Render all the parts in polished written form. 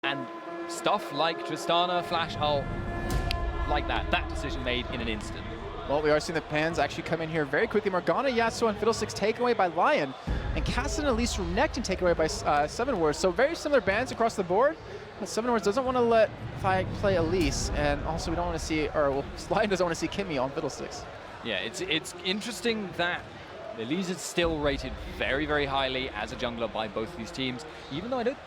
And stuff like Tristana, Flash ult, like that decision made in an instant. Well, we are seeing the pans actually come in here very quickly. Morgana, Yasuo, and Fiddlesticks taken away by Lyon, and Castle and Elise from Nectin taken away by Seven Wars. So very similar bans across the board, but Seven Wars doesn't want to let Fi play Elise, and also we don't want to see, or well, Lyon doesn't want to see Kimmy on Fiddlesticks. Yeah, it's interesting that Elise is still rated very, very highly as a jungler by both these teams, even though I don't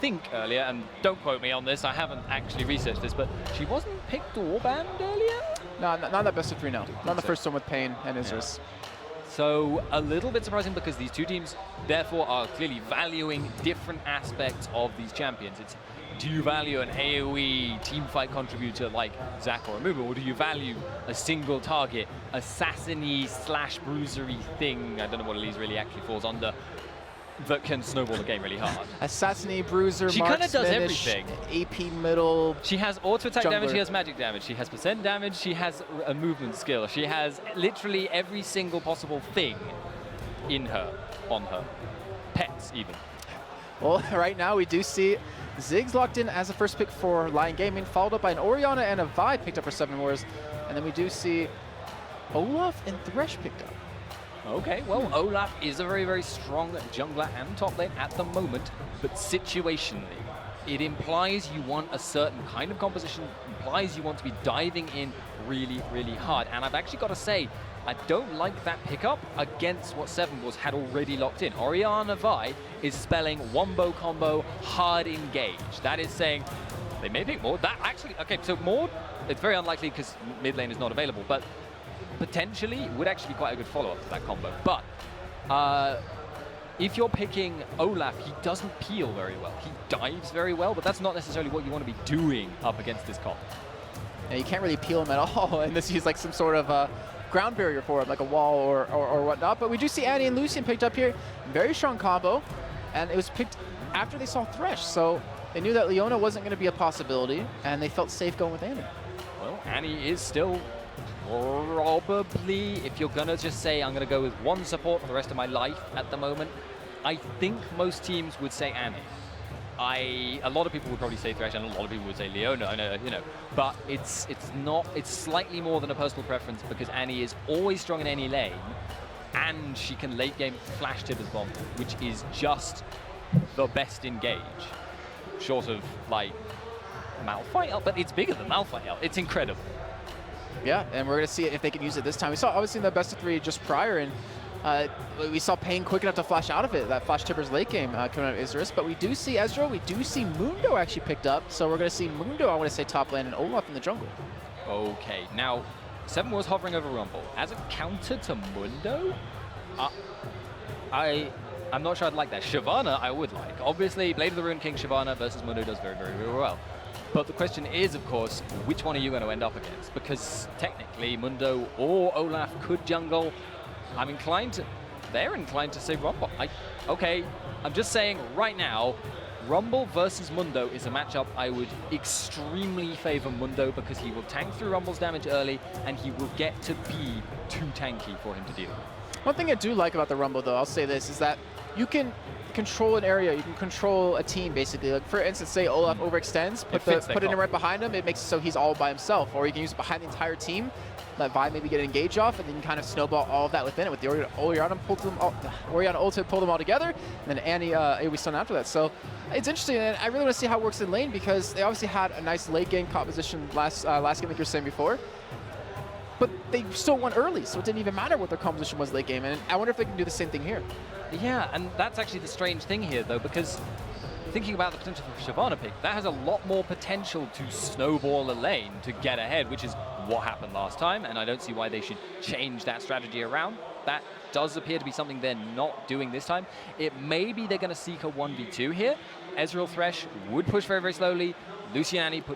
think earlier, and don't quote me on this, I haven't actually researched this, but she wasn't picked or banned earlier? No, not that best of 3 now. Not the first one with Pain and Isurus. Yeah. So a little bit surprising because these two teams therefore are clearly valuing different aspects of these champions. It's, do you value an AoE teamfight contributor like Zac or Amumu, or do you value a single target, assassin-y slash bruisery thing, I don't know what Elise really actually falls under, that can snowball the game really hard. Assassin-y, bruiser, she kind of does everything. AP middle. She has auto attack jungler. damage, she has magic damage, she has percent damage, she has a movement skill, she has literally every single possible thing in her, on her. Pets even. Well, right now we do see Ziggs locked in as the first pick for Lion Gaming, followed up by an Orianna and a Vi picked up for Seven Wars. And then we do see Olaf and Thresh picked up. Okay, well, Olaf is a very, very strong jungler and top lane at the moment, but situationally, it implies you want a certain kind of composition, implies you want to be diving in really, really hard. And I've actually got to say, I don't like that pickup against what Seven Wars had already locked in. Orianna Vi is spelling wombo combo hard engage. That is saying they may pick Maud. That actually, okay, so Maud, it's very unlikely because mid lane is not available, but potentially would actually be quite a good follow-up to that combo. But if you're picking Olaf, he doesn't peel very well. He dives very well, but that's not necessarily what you want to be doing up against this comp. Yeah, you can't really peel him at all unless you use like some sort of ground barrier for him, like a wall or whatnot. But we do see Annie and Lucian picked up here. Very strong combo, and it was picked after they saw Thresh, so they knew that Leona wasn't going to be a possibility, and they felt safe going with Annie. Well, Annie is still probably, if you're going to just say, I'm going to go with one support for the rest of my life at the moment, I think most teams would say Annie. A lot of people would probably say Thresh, and a lot of people would say Leona, you know, but it's slightly more than a personal preference because Annie is always strong in any lane, and she can late game flash Tibbers bomb, which is just the best engage, short of like Malphite, but it's bigger than Malphite. It's incredible. Yeah, and we're going to see if they can use it this time. We saw obviously in the best of 3 just prior, and we saw Pain quick enough to flash out of it, that flash Tibbers late game coming out of Isurus. But we do see Ezreal, we do see Mundo actually picked up. So we're going to see Mundo, I want to say top lane, and Olaf in the jungle. Okay, now Seven Wars hovering over Rumble. As a counter to Mundo, I'm not sure I'd like that. Shyvana I would like. Obviously, Blade of the Ruined King Shyvana versus Mundo does very, very, very well. But the question is, of course, which one are you going to end up against? Because technically, Mundo or Olaf could jungle. They're inclined to say Rumble. Okay, I'm just saying right now, Rumble versus Mundo is a matchup I would extremely favor Mundo because he will tank through Rumble's damage early and he will get to be too tanky for him to deal with. One thing I do like about the Rumble, though, I'll say this, is that you can control an area, you can control a team, basically. Like, for instance, say Olaf overextends, put it in right behind him, it makes it so he's all by himself. Or you can use it behind the entire team, let Vi maybe get an engage off, and then you can kind of snowball all of that within it. With the Orianna ultimate pull them all together, and then Annie AoE stun after that. So it's interesting, and I really want to see how it works in lane because they obviously had a nice late game composition last game, like you were saying before. But they still won early, so it didn't even matter what their composition was late game. And I wonder if they can do the same thing here. Yeah, and that's actually the strange thing here, though, because thinking about the potential for Shyvana pick, that has a lot more potential to snowball a lane to get ahead, which is what happened last time, and I don't see why they should change that strategy around. That does appear to be something they're not doing this time. It may be they're going to seek a 1v2 here. Ezreal Thresh would push very, very slowly. Luciani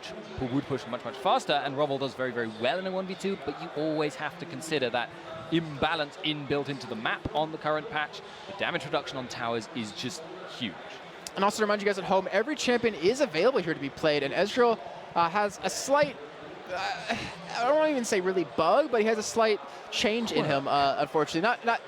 would push much, much faster, and Rumble does very, very well in a 1v2, but you always have to consider that imbalance inbuilt into the map on the current patch. The damage reduction on towers is just huge. And also to remind you guys at home, every champion is available here to be played, and Ezreal has a slight, I don't want to even say really bug, but he has a slight change in him, unfortunately. Not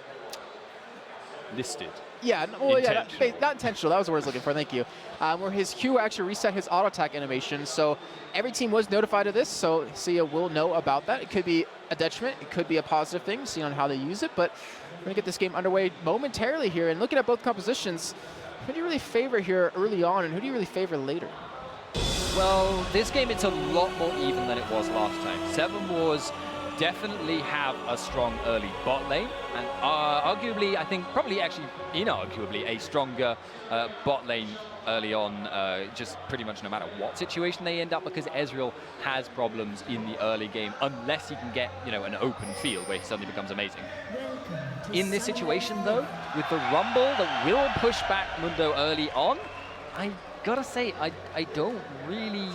listed. Yeah, well, yeah, not intentional. That was the word I was looking for. Thank you. Where his Q actually reset his auto attack animation. So every team was notified of this. So Sia will know about that. It could be a detriment. It could be a positive thing, see on how they use it. But we're going to get this game underway momentarily here. And looking at both compositions, who do you really favor here early on, and who do you really favor later? Well, this game, it's a lot more even than it was last time. Seven Wars definitely have a strong early bot lane, and arguably, I think, probably actually inarguably, a stronger bot lane early on, just pretty much no matter what situation they end up, because Ezreal has problems in the early game unless he can get, an open field where he suddenly becomes amazing. In this situation, though, with the Rumble that will push back Mundo early on, I gotta say, I don't really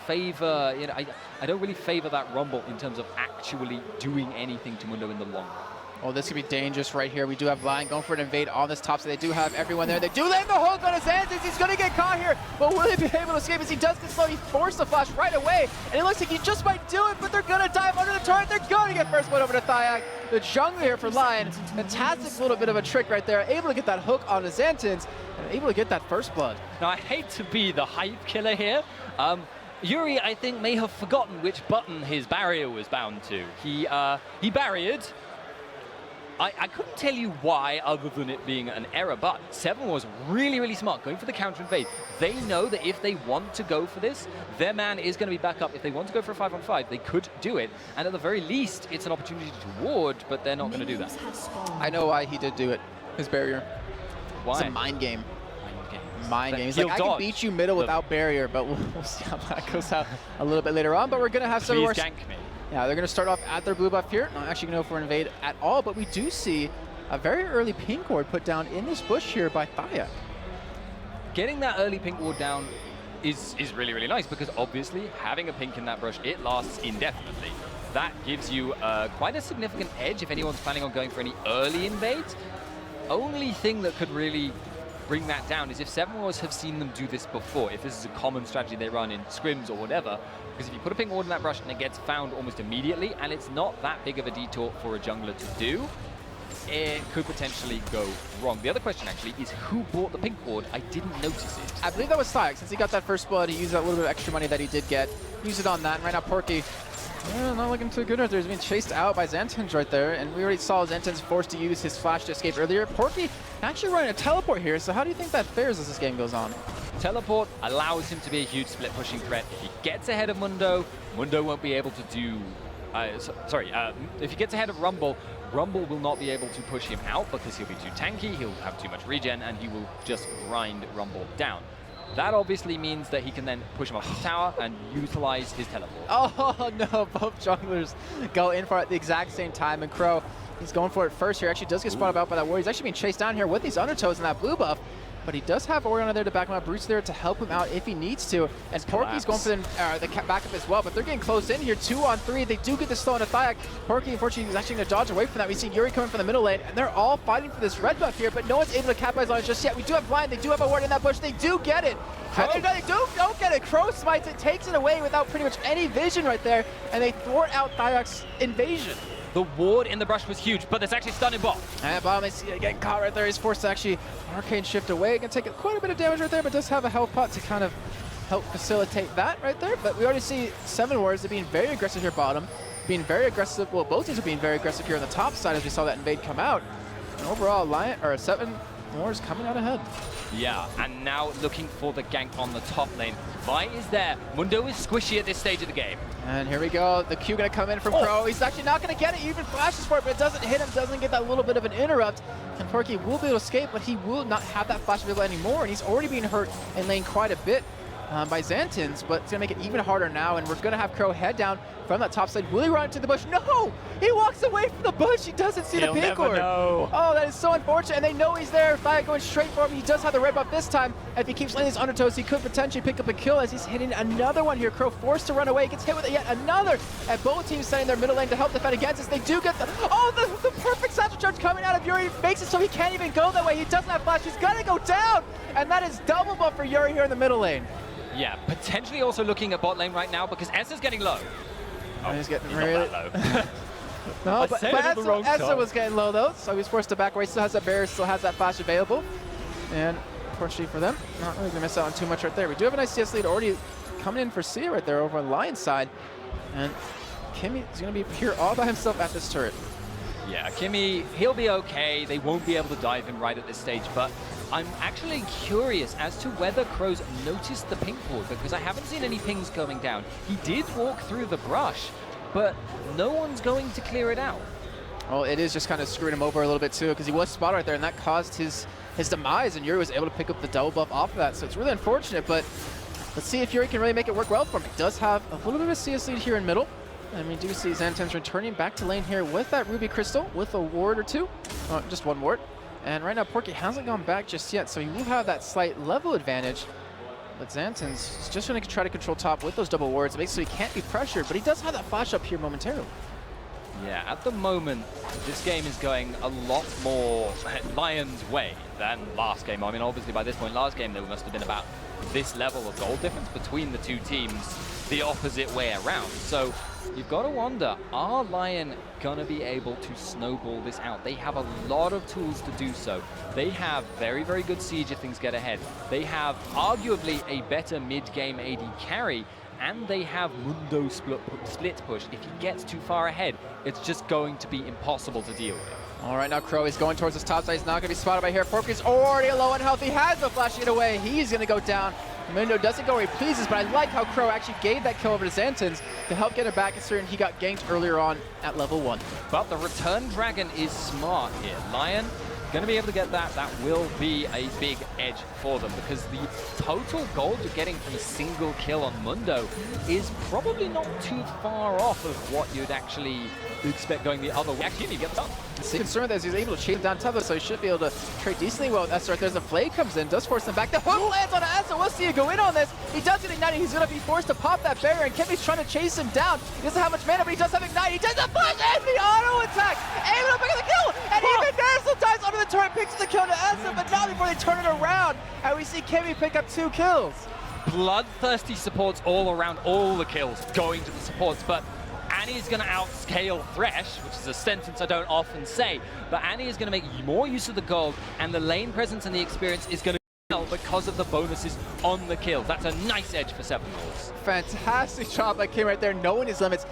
favor, I don't really favor that Rumble in terms of actually doing anything to Mundo in the long run. Oh, this could be dangerous right here. We do have Lyon going for an invade on this top, so they do have everyone there. They do land the hook on his hands. He's going to get caught here, but will he be able to escape as he does get slow? He forced the flash right away, and it looks like he just might do it, but they're going to dive under the turret. They're going to get first blood over to Thyak. The jungle here for Lyon. Fantastic little bit of a trick right there. Able to get that hook on the Xantans, and able to get that first blood. Now, I hate to be the hype killer here. Yuri, I think, may have forgotten which button his barrier was bound to. He barriered. I couldn't tell you why, other than it being an error, but Seven was really, really smart, going for the counter invade. They know that if they want to go for this, their man is going to be back up. If they want to go for a 5-on-5, they could do it. And at the very least, it's an opportunity to ward, but they're not going to do that. I know why he did do it. His barrier. Why? It's a mind game. Mind game. He's like, I can beat you middle without barrier, but we'll see how that goes out a little bit later on. But we're going to have some more. Gank me. Yeah, they're going to start off at their blue buff here. Not actually going to go for an invade at all, but we do see a very early pink ward put down in this bush here by Thyak. Getting that early pink ward down is really, really nice, because obviously having a pink in that brush, it lasts indefinitely. That gives you quite a significant edge if anyone's planning on going for any early invades. Only thing that could really bring that down is if Seven Wars have seen them do this before, if this is a common strategy they run in scrims or whatever, because if you put a pink ward in that brush and it gets found almost immediately, and it's not that big of a detour for a jungler to do, it could potentially go wrong. The other question actually is who bought the pink ward? I didn't notice it. I believe that was Thyak. Since he got that first blood, he used that little bit of extra money that he did get. Use it on that, and right now Porky, not looking too good right there. He's being chased out by Xantans right there, and we already saw Xantans forced to use his flash to escape earlier. Porky actually running a teleport here, so how do you think that fares as this game goes on? Teleport allows him to be a huge split pushing threat. If he gets ahead of Mundo, Mundo won't be able to do... if he gets ahead of Rumble, Rumble will not be able to push him out because he'll be too tanky, he'll have too much regen, and he will just grind Rumble down. That obviously means that he can then push him off his tower and utilize his teleport. Oh no, both junglers go in for it at the exact same time, and Crow, he's going for it first here. Actually does get spotted out by that ward. He's actually being chased down here with these undertows and that blue buff, but he does have Orion there to back him up. Bruce there to help him out if he needs to, and Porky's going for the backup as well, but they're getting close in here. 2-on-3, they do get the slow on a Thyak. Porky, unfortunately, is actually going to dodge away from that. We see Yuri coming from the middle lane, and they're all fighting for this red buff here, but no one's able to capitalize on it just yet. We do have Blind, they do have a ward in that bush, they do get it. And they don't get it. Crow smites it, takes it away without pretty much any vision right there, and they thwart out Thyak's invasion. The ward in the brush was huge, but there's actually stun in bot. And bottom is getting caught right there. He's forced to actually arcane shift away. Can take quite a bit of damage right there, but does have a health pot to kind of help facilitate that right there. But we already see Seven Wars being very aggressive here bottom, being very aggressive. Well, both teams are being very aggressive here on the top side as we saw that invade come out. And overall, Seven Wars coming out ahead. Yeah, and now looking for the gank on the top lane. Vi is there. Mundo is squishy at this stage of the game. And here we go. The Q going to come in from Crow. He's actually not going to get it. He even flashes for it, but it doesn't hit him. Doesn't get that little bit of an interrupt. And Porky will be able to escape, but he will not have that flash available anymore. And he's already being hurt in lane quite a bit by Xantans, but it's going to make it even harder now. And we're going to have Crow head down from that top side. Will he run into the bush? No! He walks away from the bush. He doesn't see the pink ward. Oh, that is so unfortunate. And they know he's there. Thyak going straight for him. He does have the red buff this time. If he keeps laying his undertows, he could potentially pick up a kill as he's hitting another one here. Crow forced to run away. Gets hit with yet another. And both teams setting their middle lane to help defend against us. They do get the perfect satchel charge coming out of Yuri. Makes it so he can't even go that way. He doesn't have flash. He's got to go down. And that is double buff for Yuri here in the middle lane. Yeah, potentially also looking at bot lane right now because S is getting low. Oh, he's getting really not that low. No, but Essa was getting low though, so he was forced to back away. Still has that barrier, still has that flash available. And unfortunately for them, not really going to miss out on too much right there. We do have a nice CS lead already coming in for Sia right there over on Lion's side. And Kimmy is going to be here all by himself at this turret. Yeah, Kimmy, he'll be okay. They won't be able to dive him right at this stage, but I'm actually curious as to whether Crow's noticed the pink ward, because I haven't seen any pings going down. He did walk through the brush, but no one's going to clear it out. Well, it is just kind of screwing him over a little bit too, because he was spotted right there, and that caused his demise, and Yuri was able to pick up the double buff off of that, so it's really unfortunate, but let's see if Yuri can really make it work well for him. He does have a little bit of a CS lead here in middle, and we do see Xanten's returning back to lane here with that Ruby Crystal, with a ward or two, just one ward. And right now, Porky hasn't gone back just yet, so he will have that slight level advantage. But Xanten's just going to try to control top with those double wards. It makes so he can't be pressured, but he does have that flash up here momentarily. Yeah, at the moment, this game is going a lot more Lion's way than last game. I mean, obviously, by this point, last game, there must have been about this level of goal difference between the two teams, the opposite way around. So you've got to wonder, are Lyon going to be able to snowball this out? They have a lot of tools to do so. They have very, very good siege if things get ahead. They have arguably a better mid-game AD carry, and they have Mundo split push. If he gets too far ahead, it's just going to be impossible to deal with. All right, now Crow is going towards his top side. He's not going to be spotted by here. Porky's already low on health. He has the flashing it away. He's going to go down. Mundo doesn't go where he pleases, but I like how Crow actually gave that kill over to Xantens to help get it back, considering he got ganked earlier on at level 1. But the Return Dragon is smart here. Lion going to be able to get that. That will be a big edge for them, because the total gold you're getting from a single kill on Mundo is probably not too far off of what you'd actually expect going the other way. Actually, he gets up. The concern is he's able to chase down top, so he should be able to trade decently well with Esther. There's a Flay comes in, does force him back. The hook lands on Esther. We'll see you go in on this. He does get ignited. He's going to be forced to pop that barrier, and Kimmy's trying to chase him down. He doesn't have much mana, but he does have ignite. He does the flash and the auto attack. Able to pick up the kill, and even Nerso dives under the turret, picks the kill to Esther, but not before they turn it around, and we see Kimmy pick up 2 kills. Bloodthirsty supports all around, all the kills going to the supports, but Annie's going to outscale Thresh, which is a sentence I don't often say, but Annie is going to make more use of the gold, and the lane presence and the experience is going to because of the bonuses on the kills. That's a nice edge for 7 goals. Fantastic job by Kim right there, knowing his limits,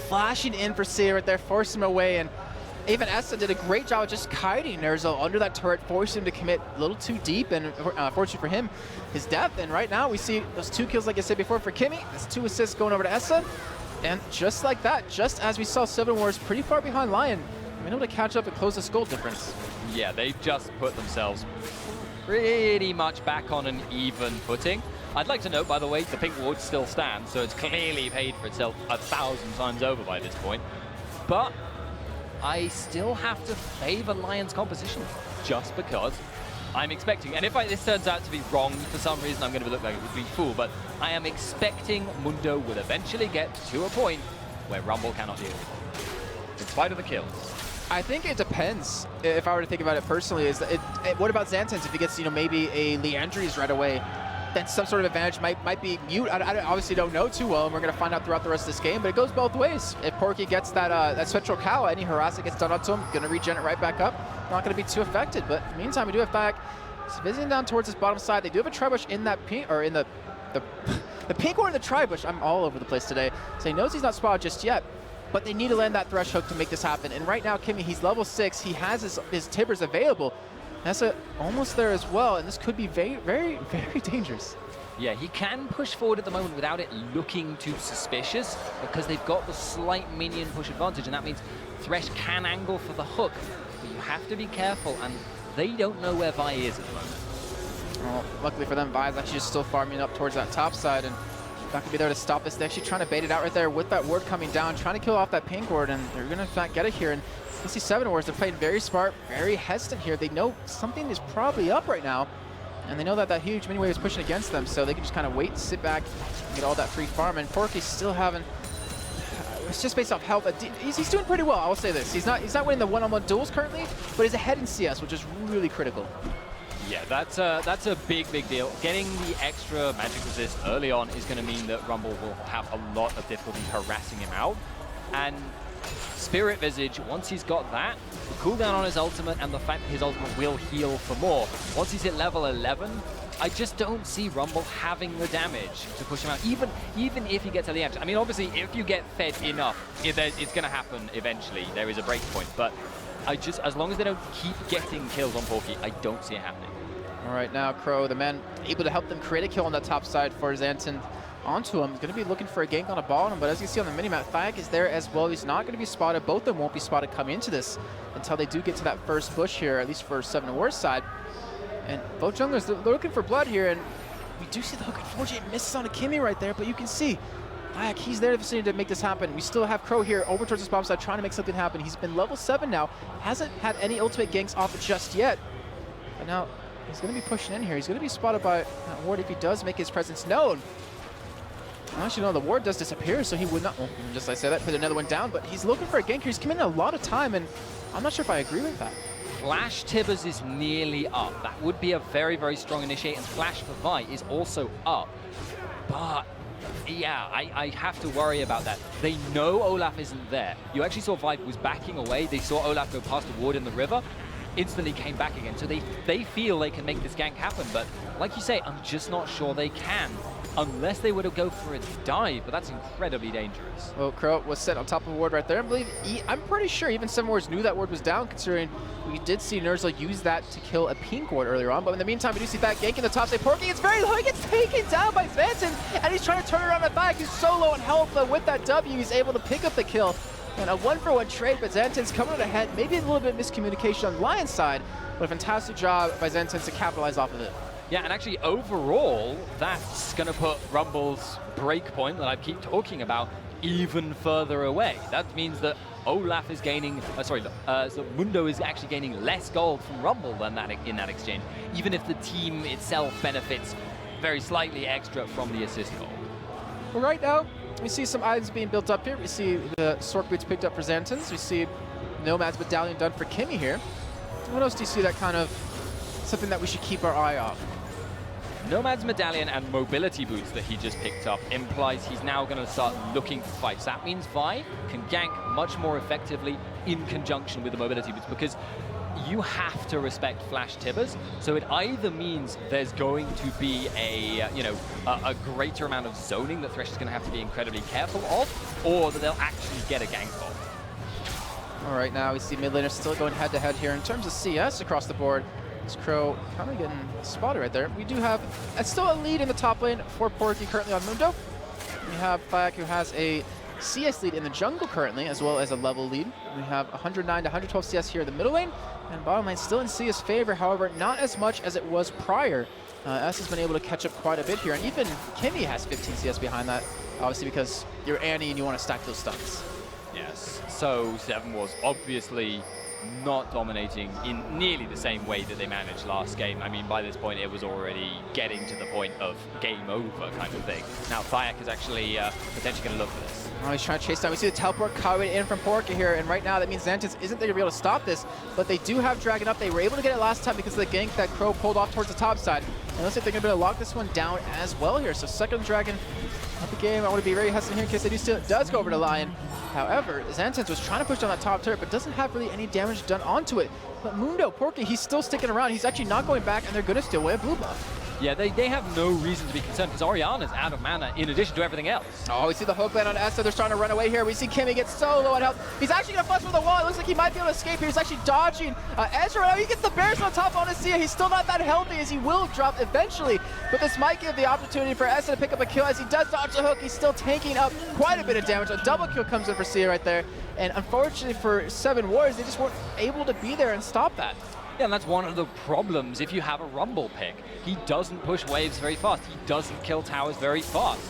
flashing in for Sia right there, forced him away, and even Essa did a great job of just kiting Nerzo under that turret, forced him to commit a little too deep, and fortunately for him, his death. And right now we see those 2 kills, like I said before, for Kimmy. That's 2 assists going over to Essa. And just like that, just as we saw Seven Wars pretty far behind Lion, been able to catch up and close the goal difference. Yeah, they've just put themselves pretty much back on an even footing. I'd like to note, by the way, the pink ward still stands, so it's clearly paid for itself 1,000 times over by this point. But I still have to favor Lion's composition, just because I'm expecting, and if this turns out to be wrong for some reason, I'm going to look like a big fool, but I am expecting Mundo will eventually get to a point where Rumble cannot deal with it, in spite of the kills. I think it depends. If I were to think about it personally, is that what about Xantens if he gets, maybe a Leandries right away? Then some sort of advantage might be mute. I obviously don't know too well, and we're going to find out throughout the rest of this game, but it goes both ways. If Porky gets that Spectral Cow, any harass that gets done onto him, going to regen it right back up. Not going to be too affected, but in the meantime, we do have back. He's visiting down towards this bottom side. They do have a Tribush in that pink, or in the pink one in the Tribush. I'm all over the place today. So he knows he's not spotted just yet, but they need to land that Thresh hook to make this happen. And right now, Kimmy, he's level 6. He has his Tibbers available. That's almost there as well, and this could be very, very, very dangerous. Yeah, he can push forward at the moment without it looking too suspicious, because they've got the slight minion push advantage, and that means Thresh can angle for the hook. But you have to be careful, and they don't know where Vi is at the moment. Well, luckily for them, Vi's actually just still farming up towards that top side, and not going to be there to stop this. They're actually trying to bait it out right there with that ward coming down, trying to kill off that pink ward, and they're going to not get it here. And you see 7 Wars, they're playing very smart, very hesitant here. They know something is probably up right now, and they know that that huge mini wave is pushing against them, so they can just kind of wait, sit back, and get all that free farm. And Porky's still having, it's just based off health. He's doing pretty well, I will say this. He's not winning the one-on-one duels currently, but he's ahead in CS, which is really critical. Yeah, that's a big, big deal. Getting the extra magic resist early on is going to mean that Rumble will have a lot of difficulty harassing him out. And Spirit Visage, once he's got that, the cooldown on his ultimate and the fact that his ultimate will heal for more. Once he's at level 11, I just don't see Rumble having the damage to push him out, even if he gets to the edge. I mean, obviously, if you get fed enough, it's going to happen eventually. There is a break point, but as long as they don't keep getting kills on Porky, I don't see it happening. All right, now Crow, the man able to help them create a kill on that top side for Xanten onto him. He's going to be looking for a gank on the bottom, but as you see on the minimap, Thiak is there as well. He's not going to be spotted. Both of them won't be spotted coming into this until they do get to that first bush here, at least for 7 Wars side. And both junglers, they're looking for blood here, and we do see the hook. Unfortunately, it misses on a Kimmy right there, but you can see Thiak, he's there in the vicinity to make this happen. We still have Crow here over towards this bomb side trying to make something happen. He's been level 7 now, hasn't had any ultimate ganks off just yet. But now he's going to be pushing in here. He's going to be spotted by Ward if he does make his presence known. Actually, no, the ward does disappear, so he would not, well, just like I said that, put another one down, but he's looking for a gank here. He's committing a lot of time, and I'm not sure if I agree with that. Flash Tibbers is nearly up. That would be a very, very strong initiate, and Flash for Vi is also up. But, yeah, I have to worry about that. They know Olaf isn't there. You actually saw Vi was backing away. They saw Olaf go past the ward in the river, instantly came back again. So they feel they can make this gank happen, but like you say, I'm just not sure they can. Unless they were to go for a dive, but that's incredibly dangerous. Well, Crow was set on top of a ward right there. I believe I'm pretty sure even 7 Wars knew that ward was down, considering we did see Ner'zhul use that to kill a pink ward earlier on. But in the meantime, we do see that gank in the top side. Porky, it's very low. He gets taken down by Xanten, and he's trying to turn around the Thiak. He's so low in health, but with that W, he's able to pick up the kill. And a 1-for-1 trade, but Xanten's coming out ahead. Maybe a little bit of miscommunication on Lion's side, but a fantastic job by Xanten to capitalize off of it. Yeah, and actually overall, that's going to put Rumble's breakpoint that I keep talking about even further away. That means that Olaf is gaining, so Mundo is actually gaining less gold from Rumble than that in that exchange, even if the team itself benefits very slightly extra from the assist goal. Well, right now, we see some items being built up here. We see the Sork Boots picked up for Xanten. We see Nomad's Medallion done for Kimmy here. What else do you see that kind of something that we should keep our eye on? Nomad's Medallion and Mobility Boots that he just picked up implies he's now going to start looking for fights. That means Vi can gank much more effectively in conjunction with the Mobility Boots, because you have to respect Flash Tibbers. So it either means there's going to be a greater amount of zoning that Thresh is going to have to be incredibly careful of, or that they'll actually get a gank off. All right, now we see mid laners still going head-to-head here in terms of CS across the board. Crow kind of getting spotted right there. We do have still a lead in the top lane for Porky currently on Mundo. We have Thiak, who has a CS lead in the jungle currently, as well as a level lead. We have 109 to 112 CS here in the middle lane, and bottom lane still in CS favor, however, not as much as it was prior. S has been able to catch up quite a bit here, and even Kimmy has 15 CS behind that, obviously because you're Annie and you want to stack those stunts. Yes, so 7 was obviously not dominating in nearly the same way that they managed last game. I mean, by this point, it was already getting to the point of game over kind of thing. Now, Thiak is actually potentially going to look for this. Oh, he's trying to chase down. We see the teleport coming in from Porky here, and right now that means Xanten isn't there to be able to stop this, but they do have Dragon up. They were able to get it last time because of the gank that Crow pulled off towards the top side. And looks like they're going to be able to lock this one down as well here. So second Dragon of the game. I want to be very hesitant here in case they do steal. It does go over to Lion. However, Xanten was trying to push down that top turret, but doesn't have really any damage done onto it. But Mundo, Porky, he's still sticking around. He's actually not going back, and they're going to steal away a blue buff. Yeah, they have no reason to be concerned because Orianna's out of mana in addition to everything else. Oh, we see the hook land on Esther. They're starting to run away here. We see Kimmy get so low on health. He's actually going to flush for the wall. It looks like he might be able to escape here. He's actually dodging Ezra. He gets the bears on top on Asia. He's still not that healthy as he will drop eventually. But this might give the opportunity for Esther to pick up a kill as he does dodge the hook. He's still taking up quite a bit of damage. A double kill comes in for Sia right there. And unfortunately for 7 Wars, they just weren't able to be there and stop that. Yeah, and that's one of the problems if you have a Rumble pick. He doesn't push waves very fast. He doesn't kill towers very fast.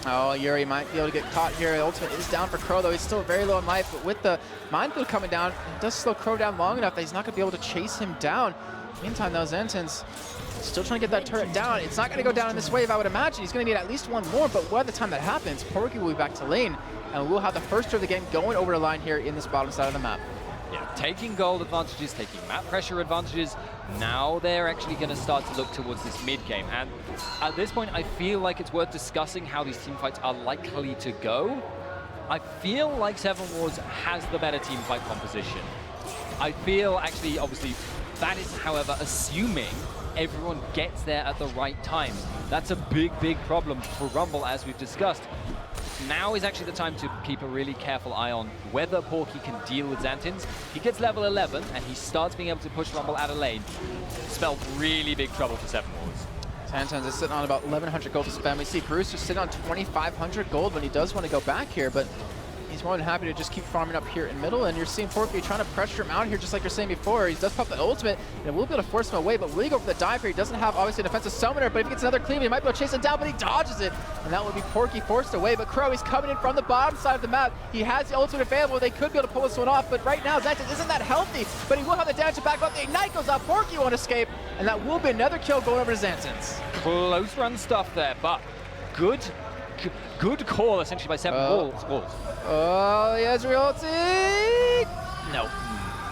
Oh, Yuri might be able to get caught here. The ultimate is down for Crow, though. He's still very low in life, but with the Minefield coming down, it does slow Crow down long enough that he's not going to be able to chase him down. Meantime, though, Xanten's still trying to get that turret down. It's not going to go down in this wave, I would imagine. He's going to need at least one more, but by the time that happens, Porky will be back to lane, and we'll have the first of the game going over the line here in this bottom side of the map. Yeah, taking gold advantages, taking map pressure advantages. Now they're actually going to start to look towards this mid game. And at this point, I feel like it's worth discussing how these team fights are likely to go. I feel like Seven Wars has the better team fight composition. I feel actually, obviously, that is, however, assuming everyone gets there at the right time. That's a big, big problem for Rumble, as we've discussed. Now is actually the time to keep a really careful eye on whether Porky can deal with Xantins. He gets level 11 and he starts being able to push Rumble out of lane. Spells really big trouble for Seven Wars. Xantins is sitting on about 1,100 gold to spend. We see Brewster sitting on 2,500 gold when he does want to go back here, but he's more than happy to just keep farming up here in middle, and you're seeing Porky trying to pressure him out here just like you're saying before. He does pop the ultimate, and will be able to force him away, but will he go for the dive here? He doesn't have, obviously, a defensive summoner, but if he gets another cleave, he might be able to chase him down, but he dodges it, and that would be Porky forced away. But Crow, he's coming in from the bottom side of the map. He has the ultimate available. They could be able to pull this one off, but right now, Xantins isn't that healthy, but he will have the damage to back up. The Ignite goes out. Porky won't escape, and that will be another kill going over to Xantins. Close run stuff there, but good call, essentially, by Seven Wars. Oh, he has real ulti! No,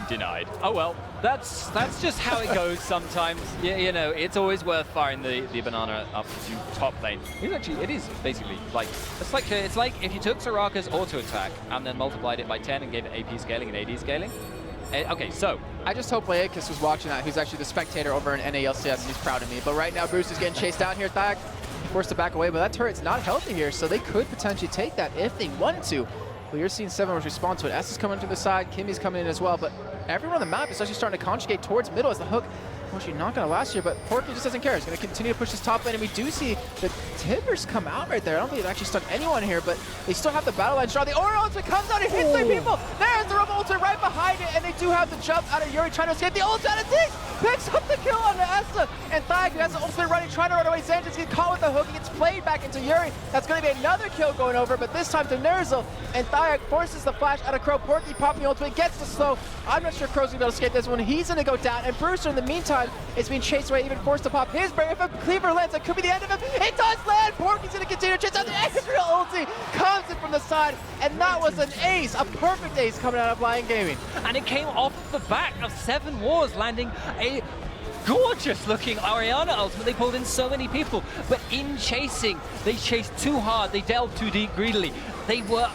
denied. Oh well, that's just how it goes sometimes. You know, it's always worth firing the banana up to top lane. It is basically like, it's like if you took Soraka's auto attack and then multiplied it by 10 and gave it AP scaling and AD scaling. Okay, so I just hope Laicus was watching that, who's actually the spectator over in NALCS, and he's proud of me. But right now, Bruce is getting chased down here. Thag forced to back away, but that turret's not healthy here, so they could potentially take that if they wanted to. But you're seeing Seven Wars respond to it. S is coming to the side, Kimmy's coming in as well, but everyone on the map is actually starting to conjugate towards middle as the hook. Actually not going to last here, but Porky just doesn't care. He's going to continue to push his top lane, and we do see the Timbers come out right there. I don't think it actually stuck anyone here, but they still have the battle line strong. The Aura ultimate comes out and hits 3 people. There's the Rumble ultimate right behind it, and they do have the jump out of Yuri trying to escape. The ult out of Ziggs picks up the kill on the Esta, and Thag, who has the ultimate running, trying to run away. Xantins gets caught with the hook. He gets played back into Yuri. That's going to be another kill going over, but this time to Nerzel, and Thag forces the flash out of Crow. Porky popping the ultimate, gets the slow. I'm not sure Crow's going to be able to escape this one. He's going to go down, and Brewster, in the meantime, is being chased away, even forced to pop his barrier. If a cleaver lands, that could be the end of him. It does land! Porky's going to continue to chase out. The Ezreal ulti comes in from the side, and that was an ace, a perfect ace coming out of Lyon Gaming. And it came off the back of Seven Wars, landing a gorgeous looking Orianna ultimate. They pulled in so many people, but in chasing, they chased too hard, they delved too deep greedily. They were,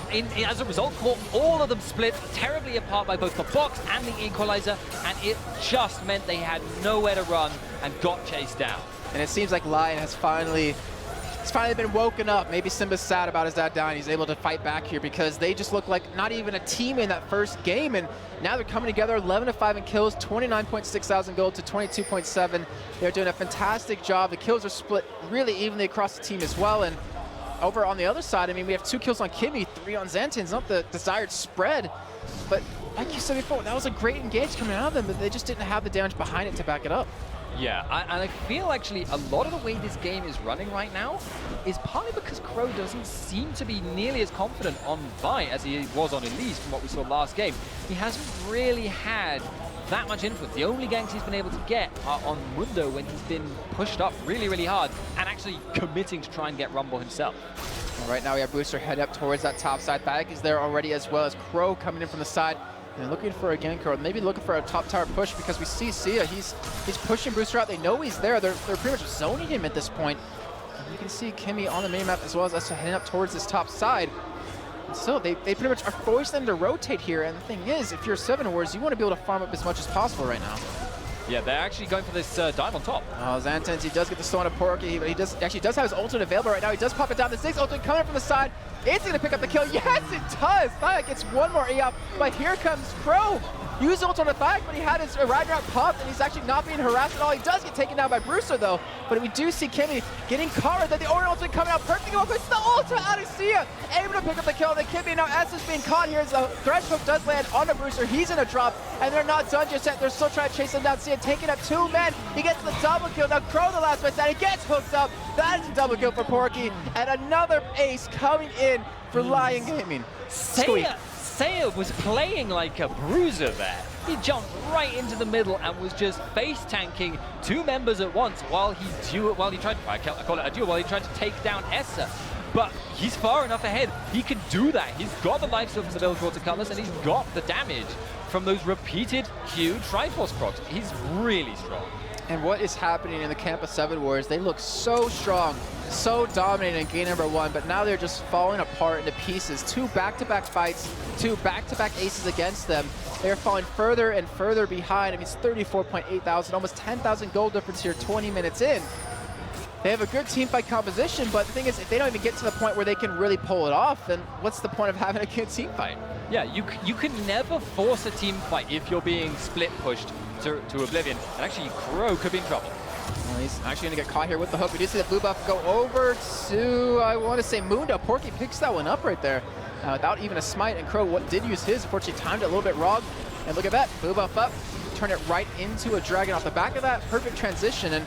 as a result, caught all of them split terribly apart by both the box and the equalizer, and it just meant they had nowhere to run and got chased down. And it seems like Lyon has finally been woken up. Maybe Simba's sad about his dad dying. He's able to fight back here because they just look like not even a team in that first game, and now they're coming together. 11-5 in kills, 29.6 thousand gold to 22.7. They're doing a fantastic job. The kills are split really evenly across the team as well. And over on the other side, I mean, we have 2 kills on Kimmy, 3 on Xantins, not the desired spread. But like you said before, that was a great engage coming out of them, but they just didn't have the damage behind it to back it up. Yeah, and I feel actually a lot of the way this game is running right now is partly because Crow doesn't seem to be nearly as confident on Vi as he was on Elise from what we saw last game. He hasn't really had that much influence. The only ganks he's been able to get are on Mundo when he's been pushed up really, really hard and actually committing to try and get Rumble himself. Well, right now we have Booster head up towards that top side. Thag is there already, as well as Crow coming in from the side. And looking for a gank, or maybe looking for a top tower push, because we see Sia, he's pushing Brewster out. They know he's there. They're pretty much zoning him at this point. And you can see Kimmy on the minimap as well as us heading up towards this top side. And so they pretty much are forcing them to rotate here. And the thing is, if you're Seven Wars, you want to be able to farm up as much as possible right now. Yeah, they're actually going for this dive on top. Oh, Xantins, he does get the stone of Porky, but he does have his ultimate available right now. He does pop it down. The Ziggs ultimate coming in from the side. It's going to pick up the kill. Yes, it does. Thag gets one more E up, but here comes Crow. Used ult on the Thag, but he had his Ragnarok popped, and he's actually not being harassed at all. He does get taken down by Brewster, though. But we do see Kimmy getting caught. Then the Aura ultimate coming out perfectly well. It's the ultimate out of Sia, able to pick up the kill. Then Kimmy now S is being caught here as the thresh hook does land on the Brewster. He's in a drop, and they're not done just yet. They're still trying to chase him down. Sia taking up 2 men. He gets the double kill. Now Crow, the last man standing, gets hooked up. That is a double kill for Porky, and another ace coming in for Lyon Gaming. Saya was playing like a bruiser there. He jumped right into the middle and was just face tanking 2 members at once while he tried to take down Essa. But he's far enough ahead. He can do that. He's got the life steal from the Build Water Cutlass, and he's got the damage from those repeated huge Triforce procs. He's really strong. And what is happening in the camp of Seven Wars? They look so strong, so dominating in game number 1, but now they're just falling apart into pieces. 2 back-to-back fights, 2 back-to-back aces against them. They're falling further and further behind. I mean, it's 34.8 thousand, almost 10,000 gold difference here 20 minutes in. They have a good team fight composition, but the thing is, if they don't even get to the point where they can really pull it off, then what's the point of having a good team fight? Yeah, you can never force a team fight if you're being split pushed to oblivion. And actually, Crow could be in trouble. Well, he's actually going to get caught here with the hook. We do see the blue buff go over to, I want to say, Mundo. Porky picks that one up right there without even a smite, and Crow did use his. Unfortunately, timed it a little bit wrong. And look at that, blue buff up, turn it right into a dragon off the back of that. Perfect transition, and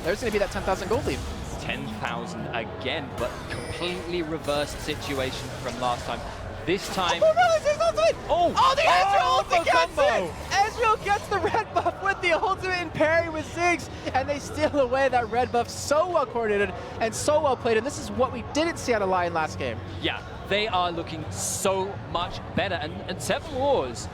there's going to be that 10,000 gold lead. 10,000 again, but completely reversed situation from last time. This time... Oh, no, it's his ultimate! Oh, the Ezreal ultimate gets combo. it! Ezreal gets the red buff with the ultimate and parry with Ziggs, and they steal away that red buff. So well coordinated and so well played, and this is what we didn't see out of Lyon last game. Yeah, they are looking so much better, and Seven Wars,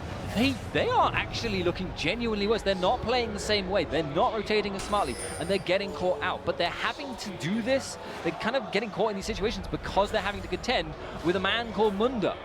they are actually looking genuinely worse. They're not playing the same way. They're not rotating as smartly, and they're getting caught out. But they're having to do this. They're kind of getting caught in these situations because they're having to contend with a man called Mundo.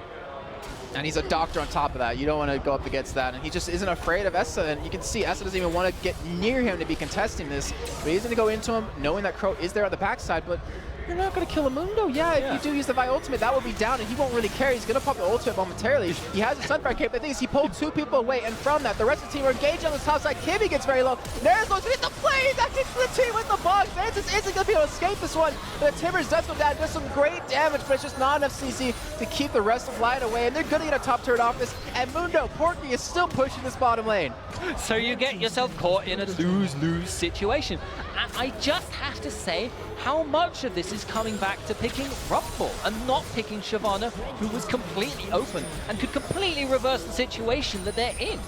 And he's a doctor on top of that. You don't want to go up against that. And he just isn't afraid of Essa. And you can see Essa doesn't even want to get near him to be contesting this. But he's going to go into him knowing that Crow is there on the backside. But you're not going to kill a Mundo. Yeah, if you do use the Vi ultimate, that will be down, and he won't really care. He's going to pop the ultimate momentarily. He has a Sunfire cape. The thing is, he pulled 2 people away, and from that, the rest of the team are engaged on the top side. Kimmy gets very low. Neres goes to hit the play. That gets the team with the box. Mantis isn't going to be able to escape this one. The Timbers does go down, does some great damage, but it's just not enough CC to keep the rest of Lyon away, and they're going to get a top turret off this. And Mundo, Porky is still pushing this bottom lane. So you get yourself caught in a lose-lose situation. And I just have to say, how much of this is coming back to picking Rumble and not picking Shyvana, who was completely open and could completely reverse the situation that they're in.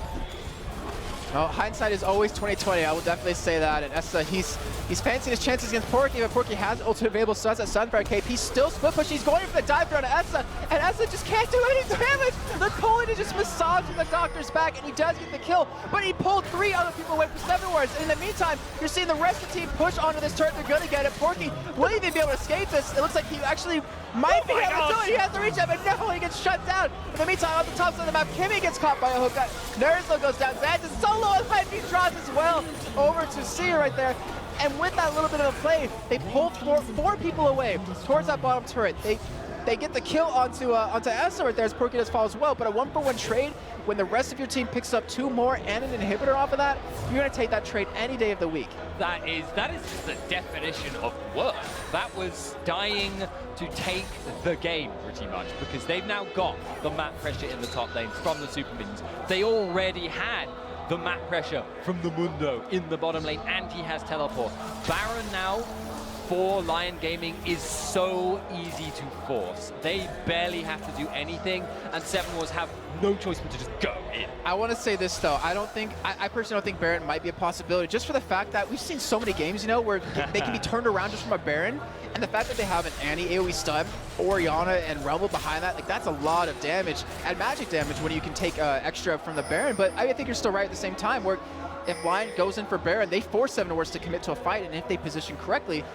Well, hindsight is always 20/20. I will definitely say that. And Essa, he's fancying his chances against Porky, but Porky has ultimate available, so that's that Sunfire cape. He's still split pushing. He's going for the dive down to Essa, and Essa just can't do any damage. The Colin is just massaging the Doctor's back, and he does get the kill, but he pulled 3 other people away from Seven Wars. And in the meantime, you're seeing the rest of the team push onto this turret. They're going to get it. Porky will even be able to escape this. It looks like he actually might be able to do it. He has to reach up, and no, he gets shut down. In the meantime, on the top side of the map, Kimmy gets caught by a hook. Nerslow goes down. Zans is solo, and he draws as well over to Seer right there. And with that little bit of a play, they pull 4 people away towards that bottom turret. They get the kill onto Essa right there as Porky does fall as well. But a 1-for-1 trade, when the rest of your team picks up 2 more and an inhibitor off of that, you're going to take that trade any day of the week. That is just the definition of work. That was dying to take the game pretty much, because they've now got the map pressure in the top lane from the super minions. They already had the map pressure from the Mundo in the bottom lane, and he has teleport. Baron now for Lyon Gaming is so easy to force. They barely have to do anything, and Seven Wars have no choice but to just go in. I want to say this though, I personally don't think Baron might be a possibility, just for the fact that we've seen so many games, you know, where they can be turned around just from a Baron, and the fact that they have an anti-AoE stun, Orianna, and Rumble behind that, like that's a lot of damage, and magic damage when you can take extra from the Baron. But I think you're still right at the same time, where if Lyon goes in for Baron, they force Seven Wars to commit to a fight, and if they position correctly,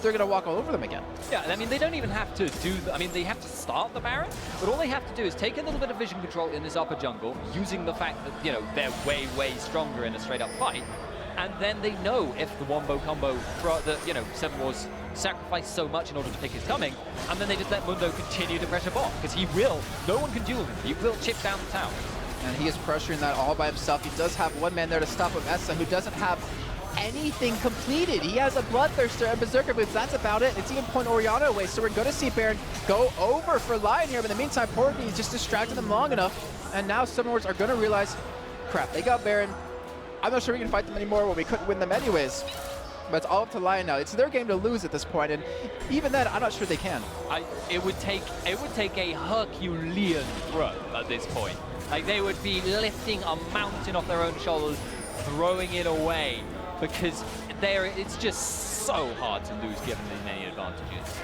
they're going to walk all over them again. Yeah, I mean, they don't even have to do... I mean, they have to start the Baron, but all they have to do is take a little bit of vision control in this upper jungle, using the fact that, you know, they're way, way stronger in a straight-up fight, and then they know if the wombo combo, you know, Seven Wars sacrificed so much in order to pick his coming, and then they just let Mundo continue to pressure bot, because he will. No one can duel him. He will chip down the tower. And he is pressuring that all by himself. He does have 1 man there to stop him, Essa, who doesn't have anything completed. He has a Bloodthirster and Berserker boots. That's about it. It's even point Orianna away, so we're going to see Baron go over for Lyon here. But in the meantime, Porky is just distracted them long enough, and now Seven Wars are going to realize, crap, they got Baron. I'm not sure we can fight them anymore when we couldn't win them anyways. But it's all up to Lyon now. It's their game to lose at this point, and even then, I'm not sure they can. It would take a Herculean throw at this point. Like, they would be lifting a mountain off their own shoulders, throwing it away, because it's just so hard to lose given the many advantages.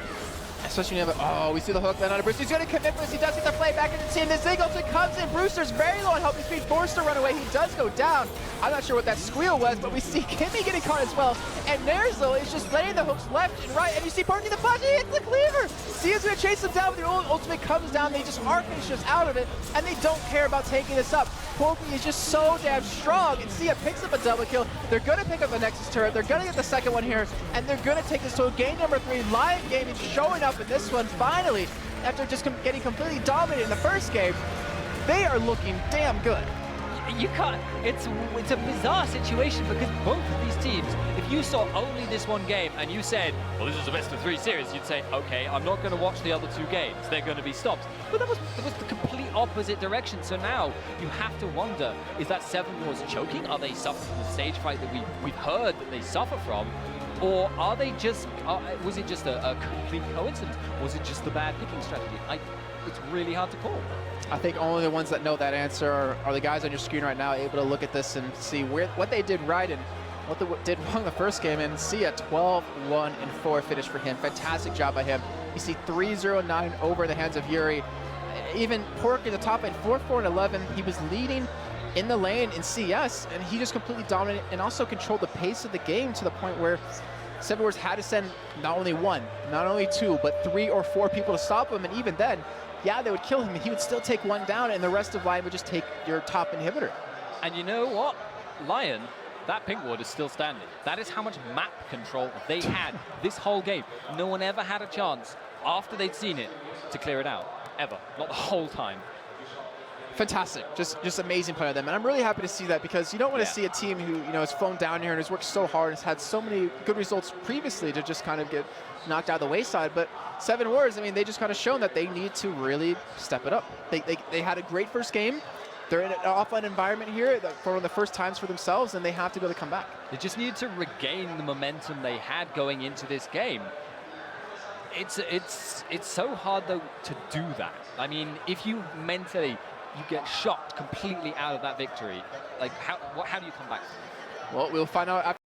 Especially when you have, we see the hook then on Brewster. He's going to commit this. He does get the play back into the team. The Zingleton comes in. Brewster's very low on help speed, forced to run away. He does go down. I'm not sure what that squeal was, but we see Kimmy getting caught as well. And Nerzel is just laying the hooks left and right. And you see Parky the flash. He hits the cleaver. Sia's going to chase him down, but the ultimate comes down. They just are finished out of it, and they don't care about taking this up. Porky is just so damn strong, and Sia picks up a double kill. They're going to pick up the Nexus turret. They're going to get the second one here, and they're going to take this to game number 3. Lyon Gaming showing up in this one finally, after just getting completely dominated in the first game. They are looking damn good. You can't, it's a bizarre situation because both of these teams, if you saw only this one game and you said, well, this is a best of 3 series, you'd say, okay, I'm not going to watch the other 2 games. They're going to be stopped. But that was the complete opposite direction. So now you have to wonder, is that Seven Wars choking? Are they suffering from the stage fright that we've heard that they suffer from? Or are they just, was it just a complete coincidence? Was it just the bad picking strategy? It's really hard to call. I think only the ones that know that answer are the guys on your screen right now, able to look at this and see what they did right and what they did wrong the first game, and see a 12-1-4 finish for him. Fantastic job by him. You see 3-0-9 over the hands of Yuri. Even Pork in the top lane, 4-4-11. He was leading in the lane in CS, and he just completely dominated and also controlled the pace of the game to the point where Seven Wars had to send not only 1, not only 2, but 3 or 4 people to stop him, and even then, yeah, they would kill him, and he would still take 1 down, and the rest of Lyon would just take your top inhibitor. And you know what? Lyon, that pink ward is still standing. That is how much map control they had this whole game. No one ever had a chance after they'd seen it to clear it out, ever. Not the whole time. Fantastic, just amazing play of them, and I'm really happy to see that, because you don't want to see a team who has flown down here and has worked so hard and has had so many good results previously to just kind of get knocked out of the wayside. But Seven Wars, I mean, they just kind of shown that they need to really step it up. They had a great first game. They're in an offline environment here for one of the first times for themselves, and they have to be able to come back. They just needed to regain the momentum they had going into this game. It's so hard though to do that. I mean, if you mentally get shocked completely out of that victory, like how do you come back? Well, we'll find out after